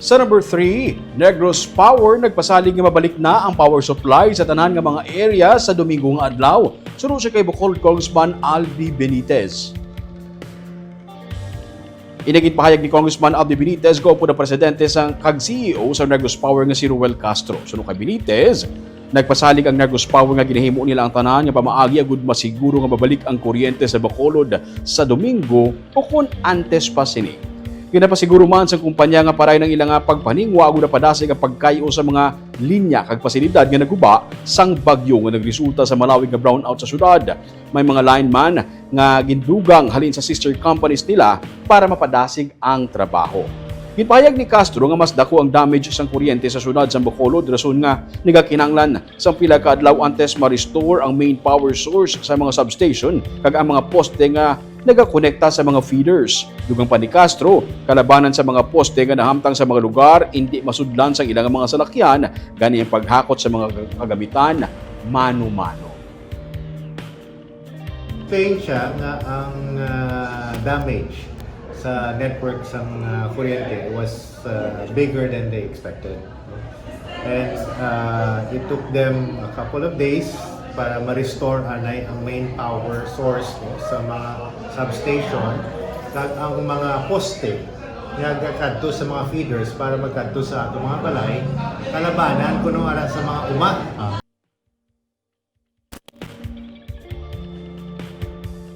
Sa number 3, Negros Power nagpasalig nga mabalik na ang power supply sa tanan nga mga area sa Domingo nga adlaw. Sunod siya kay Bohol Congressman Albee Benitez. Inagit pahayag ni Congressman Albee Benitez kaupo na presidente sa kag-CEO sa Negros Power nga si Ruel Castro. Sunod kay Benitez, nagpasalig ang Negros Power nga ginahimo nila ang tanan nga pamaagi agud masiguro nga mabalik ang kuryente sa Bacolod sa Domingo o kun antes pa sini. Ginapasiguro man sa kumpanya nga paray ng ilang pagpaningwa agud na padasig ang pagkayo sa mga linya kag pasilidad nga naguba sang bagyo nga nagresulta sa malawig nga brownout sa syudad. May mga lineman nga gindugang halin sa sister companies nila para mapadasig ang trabaho. Gipahayag ni Castro nga mas dako ang damage sang kuryente sa syudad sa Bacolod rason nga nagakinahanglan sa pila ka adlaw antes ma-restore ang main power source sa mga substation kag ang mga poste nga nagakonekta sa mga feeders. Dugang pa ni Castro, kalabanan sa mga poste nga nahamtang sa mga lugar hindi masudlan sa ilang mga salakyan gani ang paghakot sa mga kagamitan mano-mano. Saying siya nga ang damage sa network ng kuryente was bigger than they expected. And it took them a couple of days para ma-restore ang main power source sa mga substation kag ang mga poste nga kadto sa mga feeders para magkadto sa atong mga balay kalabanan kuno ara sa mga uma.